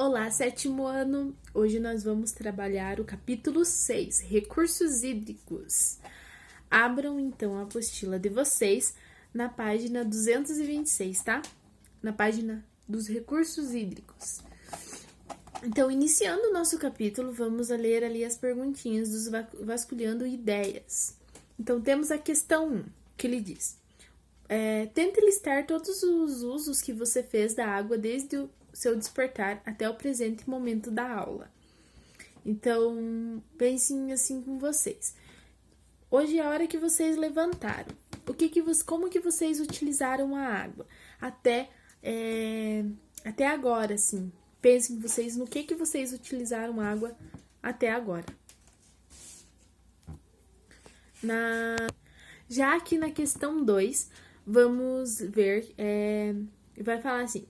Olá, sétimo ano! Hoje nós vamos trabalhar o capítulo 6, Recursos Hídricos. Abram então a apostila de vocês na página 226, tá? Na página dos recursos hídricos. Então, iniciando o nosso capítulo, vamos ler ali as perguntinhas dos Vasculhando Ideias. Então, temos a questão 1, que ele diz: tente listar todos os usos que você fez da água desde o seu despertar até o presente momento da aula. Então, pensem assim com vocês. Hoje é a hora que vocês levantaram. Como que vocês utilizaram a água? Até agora, assim. Pensem vocês no que vocês utilizaram a água até agora. Já aqui na questão 2, vamos ver, vai falar assim: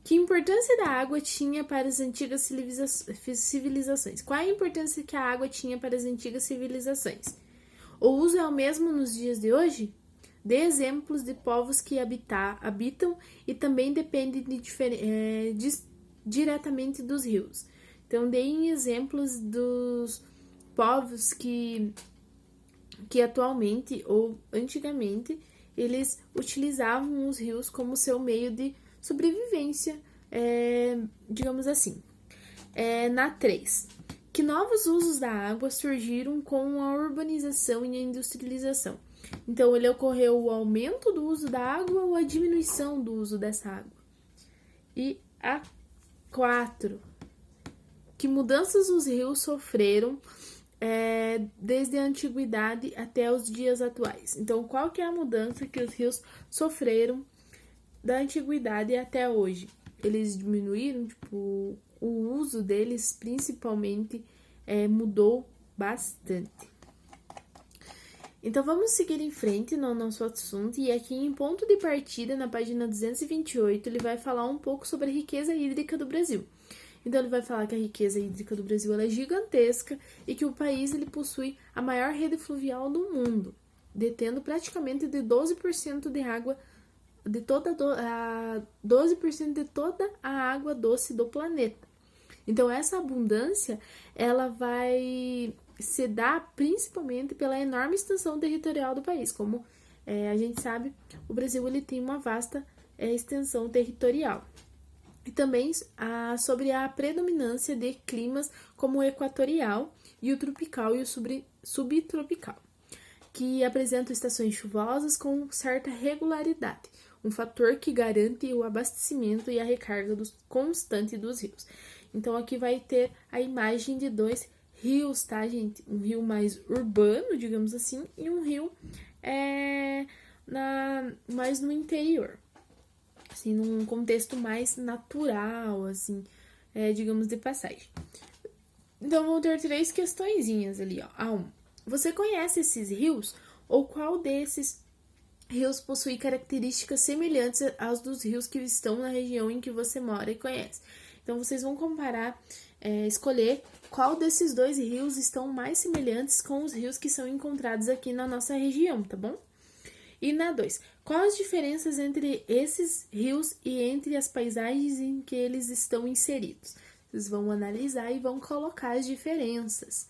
que importância da água tinha para as antigas civilizações? Qual a importância que a água tinha para as antigas civilizações? O uso é o mesmo nos dias de hoje? Dê exemplos de povos que habitam e também dependem diretamente dos rios. Então, deem exemplos dos povos que atualmente ou antigamente eles utilizavam os rios como seu meio de sobrevivência, digamos assim. Na 3, que novos usos da água surgiram com a urbanização e a industrialização? Então, ele ocorreu o aumento do uso da água ou a diminuição do uso dessa água? E a 4, que mudanças os rios sofreram desde a antiguidade até os dias atuais? Então, qual que é a mudança que os rios sofreram da antiguidade até hoje? Eles diminuíram, o uso deles principalmente mudou bastante. Então, vamos seguir em frente no nosso assunto, e aqui em ponto de partida, na página 228, ele vai falar um pouco sobre a riqueza hídrica do Brasil. Então, ele vai falar que a riqueza hídrica do Brasil é gigantesca e que o país ele possui a maior rede fluvial do mundo, detendo praticamente de 12% de água, 12% de toda a água doce do planeta. Então, essa abundância, ela vai se dar principalmente pela enorme extensão territorial do país. Como a gente sabe, o Brasil ele tem uma vasta extensão territorial. E também sobre a predominância de climas como o equatorial e o tropical e o subtropical, que apresentam estações chuvosas com certa regularidade, um fator que garante o abastecimento e a recarga constante dos rios. Então, aqui vai ter a imagem de 2 rios, tá, gente? Um rio mais urbano, digamos assim, e um rio mais no interior, assim, num contexto mais natural, assim, digamos, de passagem. Então, vão ter 3 questõezinhas ali, ó. A 1. Você conhece esses rios? Ou qual desses rios possui características semelhantes aos dos rios que estão na região em que você mora e conhece? Então, vocês vão comparar, escolher qual desses 2 rios estão mais semelhantes com os rios que são encontrados aqui na nossa região, tá bom? E na 2, quais as diferenças entre esses rios e entre as paisagens em que eles estão inseridos? Vocês vão analisar e vão colocar as diferenças.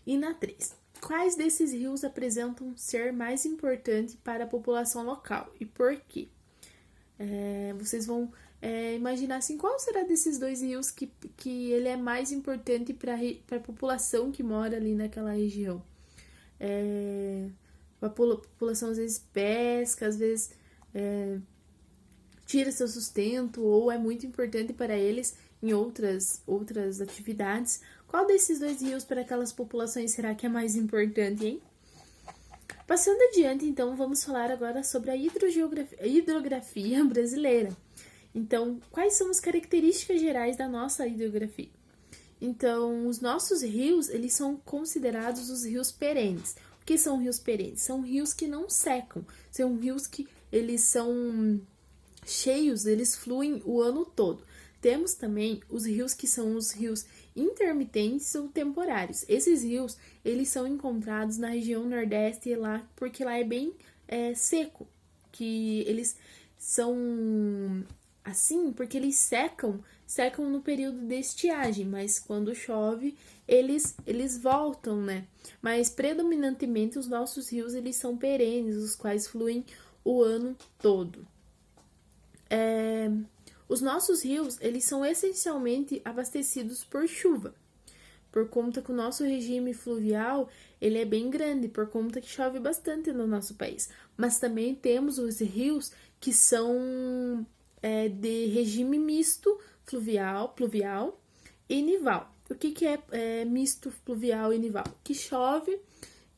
E na 3, quais desses rios apresentam ser mais importante para a população local e por quê? Vocês vão imaginar assim, qual será desses 2 rios que ele é mais importante para a população que mora ali naquela região? A população às vezes pesca, às vezes tira seu sustento ou é muito importante para eles em outras atividades. Qual desses 2 rios para aquelas populações será que é mais importante, hein? Passando adiante, então, vamos falar agora sobre a hidrografia brasileira. Então, quais são as características gerais da nossa hidrografia? Então, os nossos rios, eles são considerados os rios perenes. O que são rios perenes? São rios que não secam, são rios que eles são cheios, eles fluem o ano todo. Temos também os rios que são os rios intermitentes ou temporários. Esses rios, eles são encontrados na região nordeste porque lá é bem seco, que eles são assim porque eles secam secam no período de estiagem, mas quando chove, eles voltam, né? Mas predominantemente os nossos rios, eles são perenes, os quais fluem o ano todo. Os nossos rios, eles são essencialmente abastecidos por chuva, por conta que o nosso regime fluvial, ele é bem grande, por conta que chove bastante no nosso país. Mas também temos os rios que são de regime misto, pluvial e nival. O que é misto, pluvial e nival? Que chove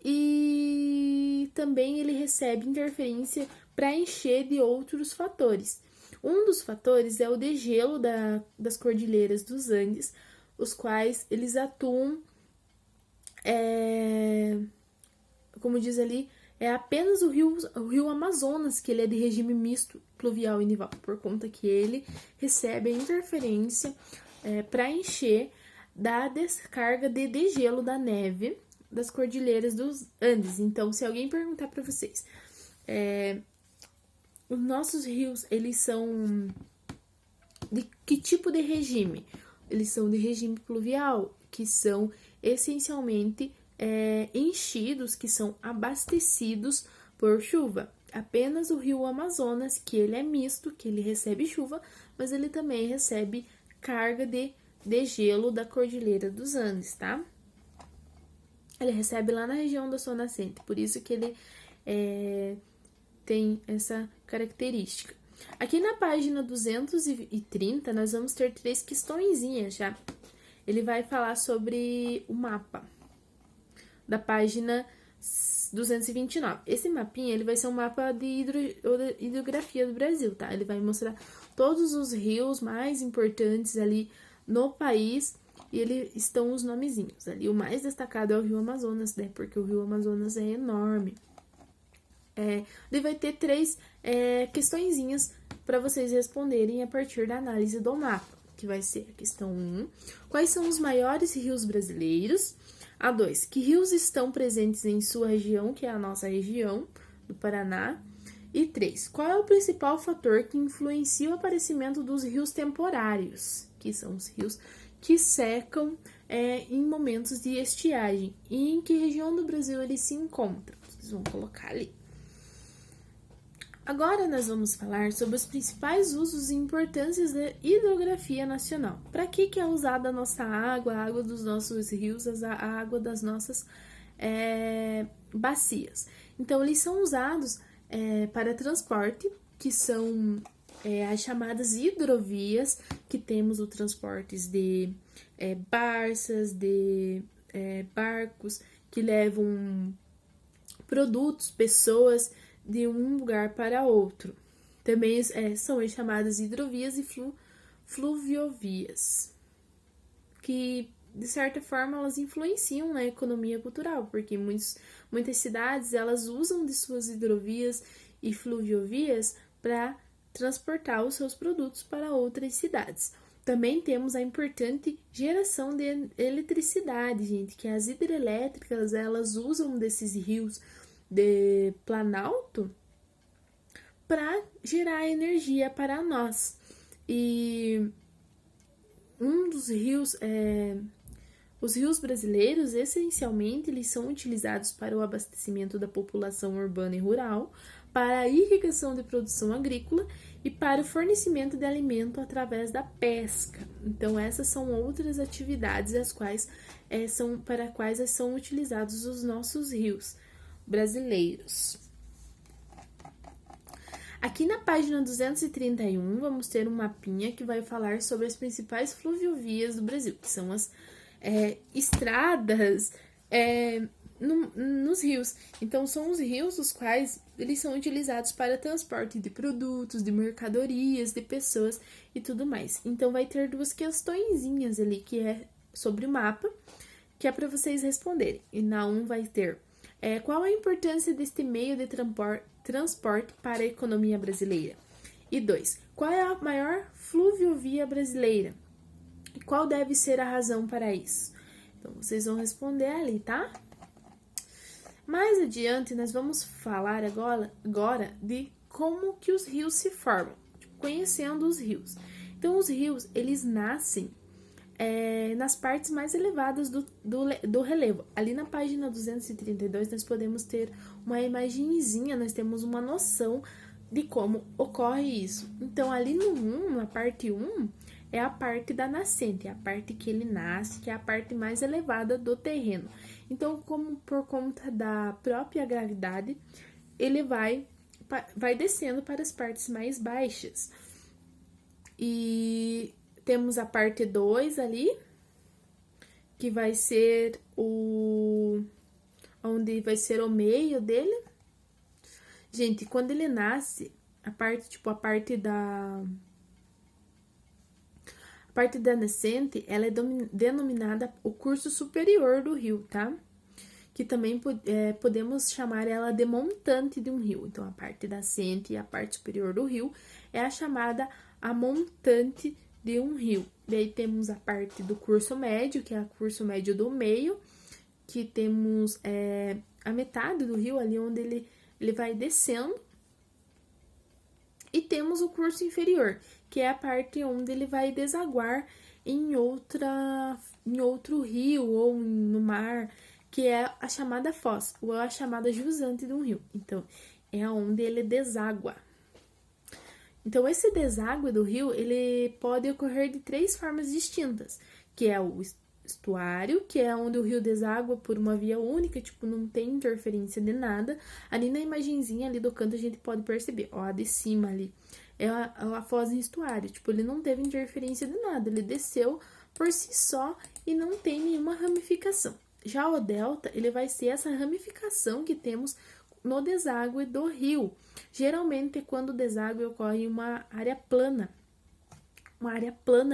e também ele recebe interferência para encher de outros fatores. Um dos fatores é o degelo das cordilheiras dos Andes, os quais eles atuam, como diz ali, é apenas o rio Amazonas, que ele é de regime misto, pluvial e nival, por conta que ele recebe a interferência para encher da descarga de degelo da neve das cordilheiras dos Andes. Então, se alguém perguntar para vocês, os nossos rios, eles são de que tipo de regime? Eles são de regime pluvial, que são essencialmente enchidos, que são abastecidos por chuva. Apenas o rio Amazonas, que ele é misto, que ele recebe chuva, mas ele também recebe carga de gelo da Cordilheira dos Andes, tá? Ele recebe lá na região da sua nascente, por isso que ele tem essa característica. Aqui na página 230, nós vamos ter 3 questõezinhas já. Ele vai falar sobre o mapa da página 229. Esse mapinha, ele vai ser um mapa de hidrografia do Brasil, tá? Ele vai mostrar todos os rios mais importantes ali no país e ele estão os nomezinhos ali. O mais destacado é o Rio Amazonas, né? Porque o Rio Amazonas é enorme. Ele vai ter 3 questõezinhas para vocês responderem a partir da análise do mapa, que vai ser a questão 1. Quais são os maiores rios brasileiros? A 2. Que rios estão presentes em sua região, que é a nossa região do Paraná? E 3. Qual é o principal fator que influencia o aparecimento dos rios temporários, que são os rios que secam em momentos de estiagem? E em que região do Brasil eles se encontram? Vocês vão colocar ali. Agora nós vamos falar sobre os principais usos e importâncias da hidrografia nacional. Para que é usada a nossa água, a água dos nossos rios, a água das nossas bacias? Então, eles são usados para transporte, que são as chamadas hidrovias, que temos o transportes de barças, de barcos, que levam produtos, pessoas, de um lugar para outro. Também são as chamadas hidrovias e fluviovias, que, de certa forma, elas influenciam na economia cultural, porque muitas cidades, elas usam de suas hidrovias e fluviovias para transportar os seus produtos para outras cidades. Também temos a importante geração de eletricidade, gente, que as hidrelétricas, elas usam desses rios de Planalto para gerar energia para nós. E um dos rios, os rios brasileiros, essencialmente, eles são utilizados para o abastecimento da população urbana e rural, para a irrigação de produção agrícola e para o fornecimento de alimento através da pesca. Então, essas são outras atividades para quais são utilizados os nossos rios brasileiros. Aqui na página 231, vamos ter um mapinha que vai falar sobre as principais fluviovias do Brasil, que são as estradas nos rios. Então, são os rios os quais eles são utilizados para transporte de produtos, de mercadorias, de pessoas e tudo mais. Então, vai ter 2 questõezinhas ali, que é sobre o mapa, que é para vocês responderem. E na 1 vai ter qual a importância deste meio de transporte para a economia brasileira? E 2. Qual é a maior fluviovia brasileira? E qual deve ser a razão para isso? Então, vocês vão responder ali, tá? Mais adiante, nós vamos falar agora de como que os rios se formam, conhecendo os rios. Então, os rios, eles nascem nas partes mais elevadas do relevo. Ali na página 232, nós podemos ter uma imagenzinha, nós temos uma noção de como ocorre isso. Então, ali no 1, na parte 1, é a parte da nascente, é a parte que ele nasce, que é a parte mais elevada do terreno. Então, como por conta da própria gravidade, ele vai descendo para as partes mais baixas. E temos a parte 2 ali, que vai ser onde vai ser o meio dele. Gente, quando ele nasce, a parte da nascente, ela é denominada o curso superior do rio, tá? Que também podemos chamar ela de montante de um rio. Então, a parte nascente e a parte superior do rio é a chamada a montante de um rio. Daí temos a parte do curso médio, que é o curso médio do meio, que temos a metade do rio ali onde ele vai descendo. E temos o curso inferior, que é a parte onde ele vai desaguar em outro rio ou no mar, que é a chamada foz, ou a chamada jusante de um rio. Então, é onde ele deságua. Então, esse deságue do rio, ele pode ocorrer de 3 formas distintas, que é o estuário, que é onde o rio deságua por uma via única, tipo, não tem interferência de nada. Ali na imagenzinha ali do canto a gente pode perceber, ó, a de cima ali é a foz em estuário, tipo, ele não teve interferência de nada, ele desceu por si só e não tem nenhuma ramificação. Já o delta, ele vai ser essa ramificação que temos no deságue do rio. Geralmente, quando o deságue ocorre em uma área plana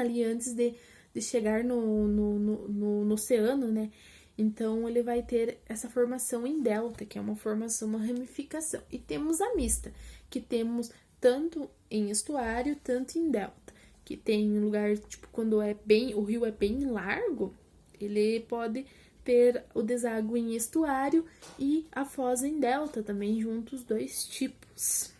ali antes de chegar no oceano, né? Então, ele vai ter essa formação em delta, que é uma formação, uma ramificação. E temos a mista, que temos tanto em estuário, tanto em delta. Que tem lugar, tipo, quando o rio é bem largo, ele pode ter o deságue em estuário e a foz em delta também, juntos os dois tipos.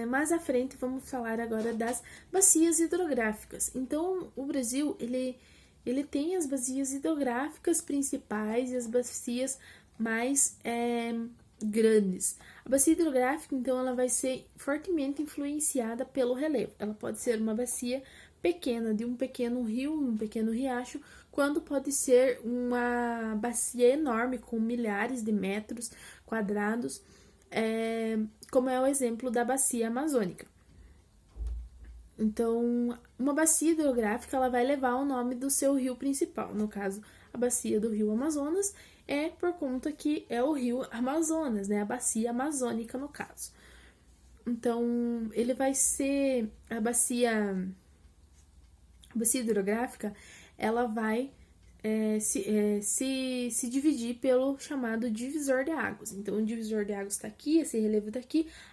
Mais à frente, vamos falar agora das bacias hidrográficas. Então, o Brasil, ele tem as bacias hidrográficas principais e as bacias mais grandes. A bacia hidrográfica, então, ela vai ser fortemente influenciada pelo relevo. Ela pode ser uma bacia pequena, de um pequeno rio, um pequeno riacho, quando pode ser uma bacia enorme, com milhares de metros quadrados, como é o exemplo da bacia amazônica. Então, uma bacia hidrográfica, ela vai levar o nome do seu rio principal. No caso, a bacia do rio Amazonas é por conta que é o rio Amazonas, né? A bacia amazônica, no caso. Então, ele vai ser a bacia hidrográfica, ela vai se dividir pelo chamado divisor de águas. Então, o divisor de águas está aqui, esse relevo está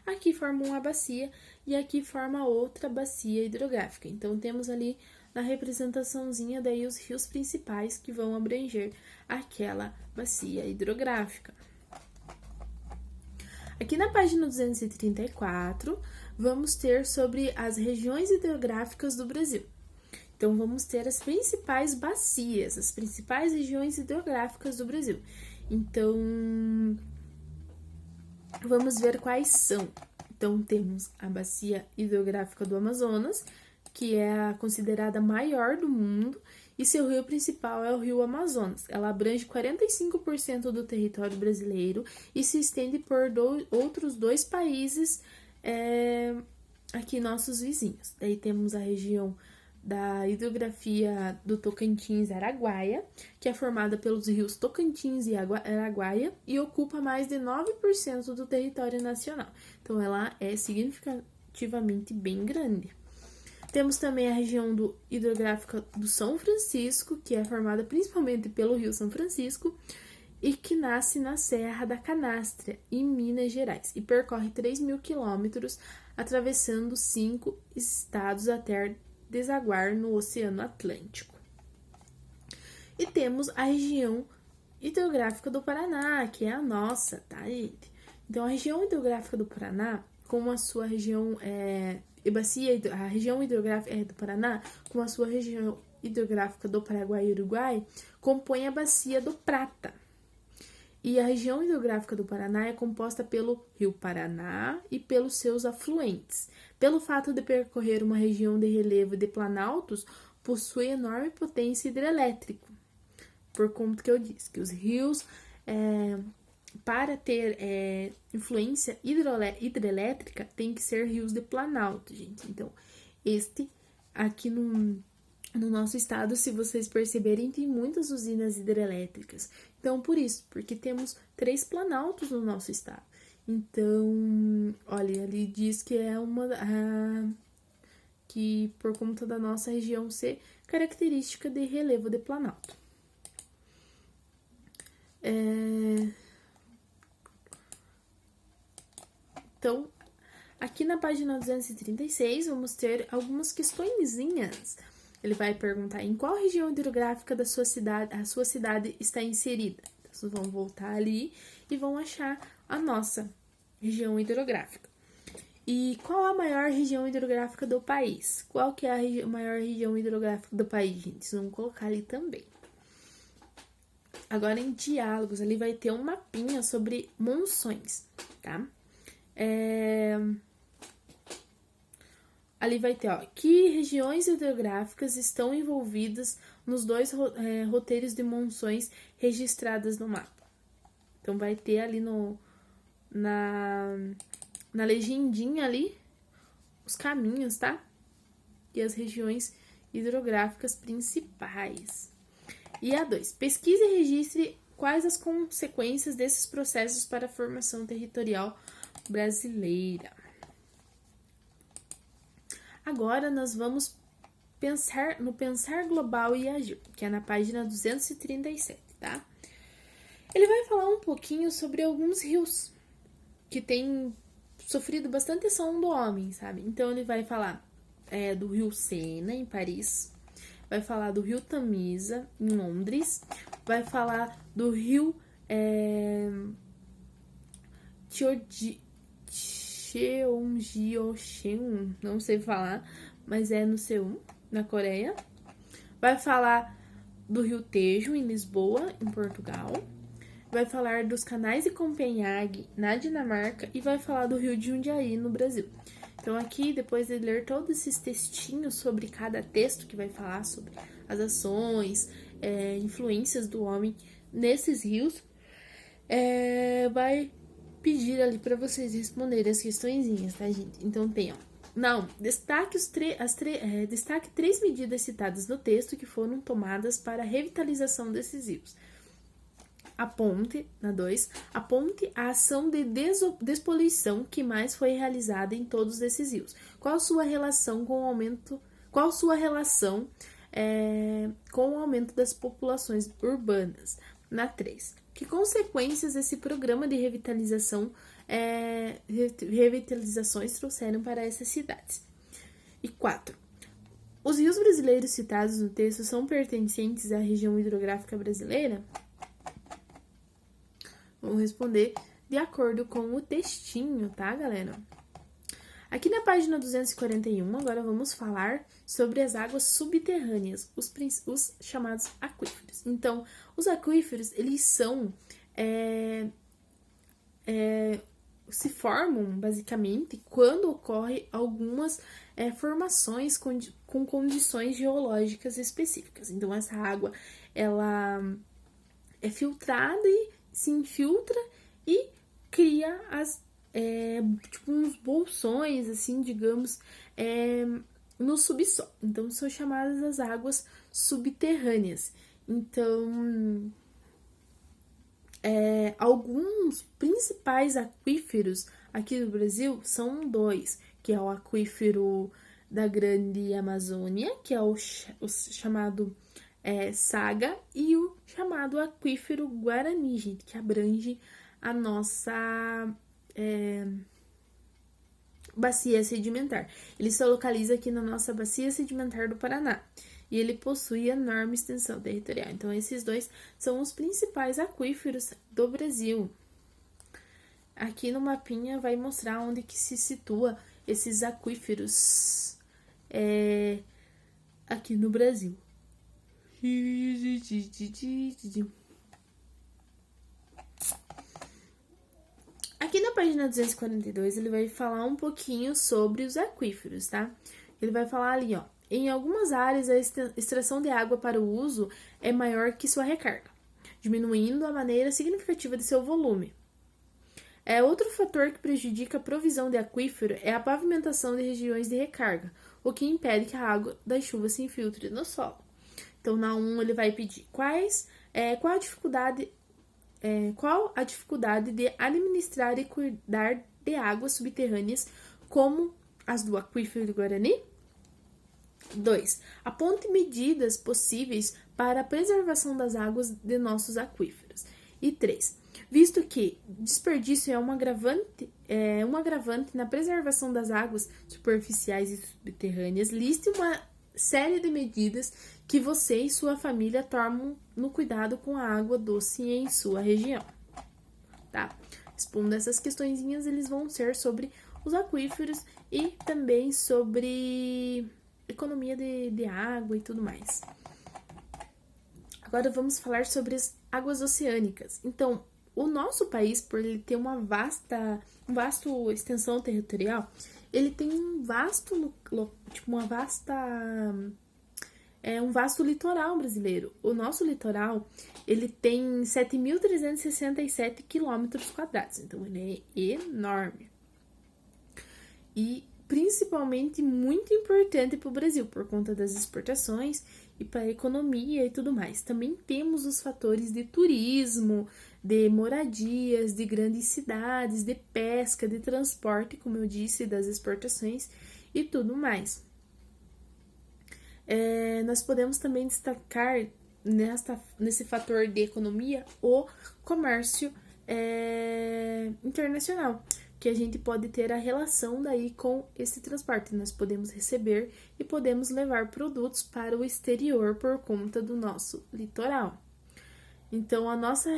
aqui forma uma bacia e aqui forma outra bacia hidrográfica. Então, temos ali na representaçãozinha daí os rios principais que vão abranger aquela bacia hidrográfica. Aqui na página 234, vamos ter sobre as regiões hidrográficas do Brasil. Então, vamos ter as principais bacias, as principais regiões hidrográficas do Brasil. Então, vamos ver quais são. Então, temos a bacia hidrográfica do Amazonas, que é a considerada maior do mundo, e seu rio principal é o rio Amazonas. Ela abrange 45% do território brasileiro e se estende por outros 2 países aqui, nossos vizinhos. Daí temos a região da hidrografia do Tocantins-Araguaia, que é formada pelos rios Tocantins e Araguaia e ocupa mais de 9% do território nacional. Então, ela é significativamente bem grande. Temos também a região hidrográfica do São Francisco, que é formada principalmente pelo rio São Francisco e que nasce na Serra da Canastra, em Minas Gerais, e percorre 3.000 quilômetros, atravessando 5 estados até desaguar no Oceano Atlântico. E temos a região hidrográfica do Paraná, que é a nossa, tá, gente? Então, a região hidrográfica do Paraná, como a sua região a região hidrográfica do Paraná, com a sua região hidrográfica do Paraguai e Uruguai, compõe a Bacia do Prata. E a região hidrográfica do Paraná é composta pelo Rio Paraná e pelos seus afluentes. Pelo fato de percorrer uma região de relevo e de planaltos, possui enorme potência hidrelétrica. Por conta que eu disse que os rios, para ter influência hidrelétrica, tem que ser rios de planalto, gente. Então, aqui no nosso estado, se vocês perceberem, tem muitas usinas hidrelétricas. Então, por isso, porque temos 3 planaltos no nosso estado. Então, olha, ali diz que é que por conta da nossa região ser característica de relevo de planalto. Então, aqui na página 236, vamos ter algumas questõezinhas. Ele vai perguntar em qual região hidrográfica da sua cidade a sua cidade está inserida. Então, vocês vão voltar ali e vão achar a nossa região hidrográfica. E qual a maior região hidrográfica do país? Qual que é a maior região hidrográfica do país, gente? Vocês vão colocar ali também. Agora, em diálogos, ali vai ter um mapinha sobre monções, tá? Ali vai ter, que regiões hidrográficas estão envolvidas nos 2 roteiros de monções registradas no mapa. Então, vai ter ali na legendinha ali os caminhos, tá? E as regiões hidrográficas principais. E a 2, pesquise e registre quais as consequências desses processos para a formação territorial brasileira. Agora nós vamos pensar global e agir, que é na página 237, tá? Ele vai falar um pouquinho sobre alguns rios que têm sofrido bastante ação do homem, sabe? Então ele vai falar do rio Sena, em Paris, vai falar do rio Tamisa, em Londres, vai falar do rio Cheongjeoncheon, não sei falar, mas é no Seul, na Coreia. Vai falar do rio Tejo, em Lisboa, em Portugal. Vai falar dos canais de Copenhague, na Dinamarca, e vai falar do rio de Jundiaí, no Brasil. Então, aqui, depois de ler todos esses textinhos sobre cada texto, que vai falar sobre as ações, influências do homem nesses rios, vai pedir ali para vocês responderem as questõezinhas, tá, gente? Então, tem, destaque 3 medidas citadas no texto que foram tomadas para a revitalização desses rios. Aponte, na 2, aponte a ação de despoluição que mais foi realizada em todos esses rios. Qual sua relação com o aumento das populações urbanas? Na 3, que consequências esse programa de revitalizações trouxeram para essas cidades? E 4, os rios brasileiros citados no texto são pertencentes à região hidrográfica brasileira? Vamos responder de acordo com o textinho, tá, galera? Aqui na página 241, agora vamos falar sobre as águas subterrâneas, os chamados aquíferos. Então, os aquíferos, eles se formam, basicamente, quando ocorre algumas formações com condições geológicas específicas. Então, essa água, ela é filtrada e se infiltra e cria uns bolsões, assim, digamos, no subsolo. Então, são chamadas as águas subterrâneas. Então, alguns principais aquíferos aqui do Brasil são 2, que é o aquífero da Grande Amazônia, que é o chamado Saga, e o chamado aquífero Guarani, gente, que abrange a nossa bacia sedimentar. Ele se localiza aqui na nossa bacia sedimentar do Paraná e ele possui enorme extensão territorial. Então, esses 2 são os principais aquíferos do Brasil. Aqui no mapinha vai mostrar onde que se situa esses aquíferos aqui no Brasil. Aqui na página 242 ele vai falar um pouquinho sobre os aquíferos, tá? Ele vai falar ali, ó, em algumas áreas a extração de água para o uso é maior que sua recarga, diminuindo a maneira significativa de seu volume. Outro fator que prejudica a provisão de aquífero é a pavimentação de regiões de recarga, o que impede que a água da chuva se infiltre no solo. Então, na 1 ele vai pedir qual a dificuldade de administrar e cuidar de águas subterrâneas como as do aquífero do Guarani? 2. Aponte medidas possíveis para a preservação das águas de nossos aquíferos. E 3. Visto que desperdício é um agravante na preservação das águas superficiais e subterrâneas, liste uma série de medidas que você e sua família tomam no cuidado com a água doce em sua região. Tá? Respondendo essas questõezinhas, eles vão ser sobre os aquíferos e também sobre economia de água e tudo mais. Agora vamos falar sobre as águas oceânicas. Então, o nosso país, por ele ter uma vasta extensão territorial, ele tem um vasto litoral brasileiro. O nosso litoral, ele tem 7.367 quilômetros quadrados, então ele é enorme. E principalmente muito importante para o Brasil, por conta das exportações e para a economia e tudo mais. Também temos os fatores de turismo, de moradias, de grandes cidades, de pesca, de transporte, como eu disse, das exportações e tudo mais. Nós podemos também destacar nesse fator de economia o comércio internacional, que a gente pode ter a relação daí com esse transporte. Nós podemos receber e podemos levar produtos para o exterior por conta do nosso litoral. Então, a nossa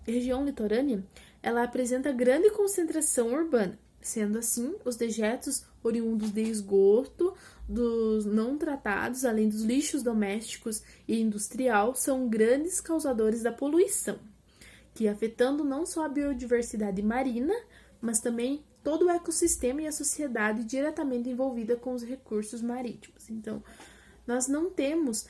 região litorânea, ela apresenta grande concentração urbana. Sendo assim, os dejetos oriundos de esgoto, dos não tratados, além dos lixos domésticos e industrial, são grandes causadores da poluição, que afetando não só a biodiversidade marina, mas também todo o ecossistema e a sociedade diretamente envolvida com os recursos marítimos. Então, nós não temos,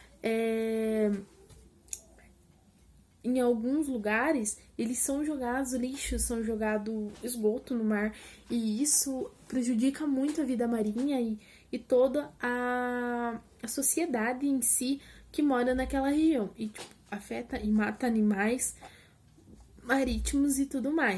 em alguns lugares, eles são jogados lixos, são jogado esgoto no mar, e isso prejudica muito a vida marinha e toda a sociedade em si que mora naquela região. E afeta e mata animais marítimos e tudo mais.